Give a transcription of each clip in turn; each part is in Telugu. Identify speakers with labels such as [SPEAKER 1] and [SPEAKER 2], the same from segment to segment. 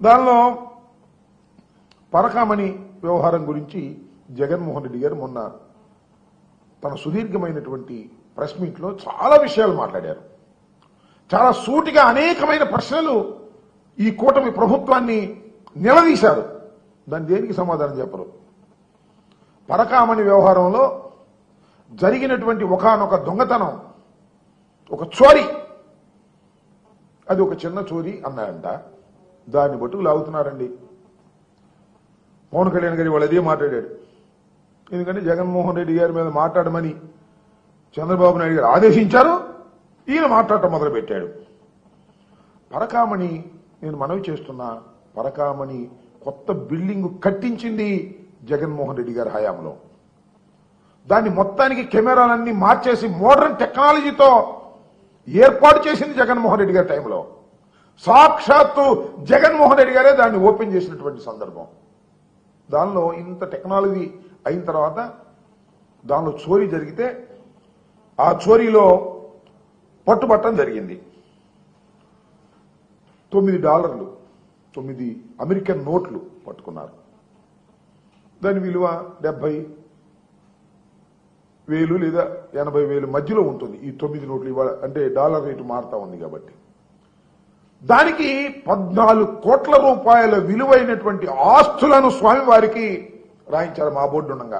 [SPEAKER 1] దానిలో పరకామణి వ్యవహారం గురించి జగన్మోహన్ రెడ్డి గారు మొన్న తన సుదీర్ఘమైనటువంటి ప్రెస్ మీట్లో చాలా విషయాలు మాట్లాడారు. చాలా సూటిగా అనేకమైన ప్రశ్నలు ఈ కూటమి ప్రభుత్వాన్ని నిలదీశారు. దాని దేనికి సమాధానం చెప్పరు. పరకామణి వ్యవహారంలో జరిగినటువంటి ఒకానొక దొంగతనం, ఒక చోరీ, అది ఒక చిన్న చోరీ అన్నాడంట. దాన్ని బట్టి లాగుతున్నారండి. పవన్ కళ్యాణ్ గారి వాళ్ళు అదే మాట్లాడాడు. ఎందుకంటే జగన్మోహన్ రెడ్డి గారి మీద మాట్లాడమని చంద్రబాబు నాయుడు గారు ఆదేశించారు, ఈయన మాట్లాడటం మొదలుపెట్టాడు. పరకామణి, నేను మనవి చేస్తున్నా, పరకామణి కొత్త బిల్డింగ్ కట్టించింది జగన్మోహన్ రెడ్డి గారి హయాంలో. దాన్ని మొత్తానికి కెమెరాలన్నీ మార్చేసి మోడర్న్ టెక్నాలజీతో ఏర్పాటు చేసింది జగన్మోహన్ రెడ్డి గారి టైంలో. సాక్షాత్తు జగన్మోహన్ రెడ్డి గారే దాన్ని ఓపెన్ చేసినటువంటి సందర్భం. దానిలో ఇంత టెక్నాలజీ అయిన తర్వాత దానిలో చోరీ జరిగితే ఆ చోరీలో పట్టుబట్టడం జరిగింది. $9, 9 అమెరికన్ నోట్లు పట్టుకున్నారు. దాని విలువ 70,000 లేదా 80,000 మధ్యలో ఉంటుంది. ఈ 9 నోట్లు ఇవాళ అంటే డాలర్ రేటు మారుతా ఉంది కాబట్టి దానికి 14 కోట్ల రూపాయల విలువైనటువంటి ఆస్తులను స్వామివారికి రాయించారు మా బోర్డు ఉండగా.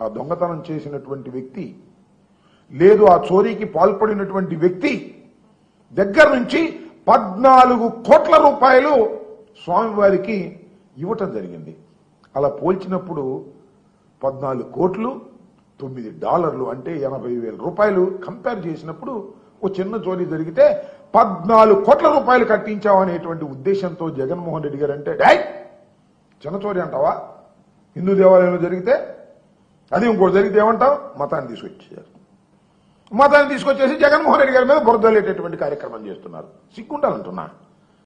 [SPEAKER 1] ఆ దొంగతనం చేసినటువంటి వ్యక్తి లేదు, ఆ చోరీకి పాల్పడినటువంటి వ్యక్తి దగ్గర నుంచి 14 కోట్ల రూపాయలు స్వామివారికి ఇవ్వటం జరిగింది. అలా పోల్చినప్పుడు 14 కోట్లు $9 అంటే 80,000 రూపాయలు కంపేర్ చేసినప్పుడు ఓ చిన్న చోరీ జరిగితే 14 కోట్ల రూపాయలు కట్టించామనేటువంటి ఉద్దేశంతో జగన్మోహన్ రెడ్డి గారు అంటే చిన్న చోరీ అంటావా? హిందూ దేవాలయంలో జరిగితే అది ఇంకోటి జరిగితే ఏమంటావు? మతాన్ని తీసుకొచ్చారు. మతాన్ని తీసుకొచ్చేసి జగన్మోహన్ రెడ్డి గారి మీద బురదలేటటువంటి కార్యక్రమం చేస్తున్నారు. సిగ్గుండాలంటున్నా.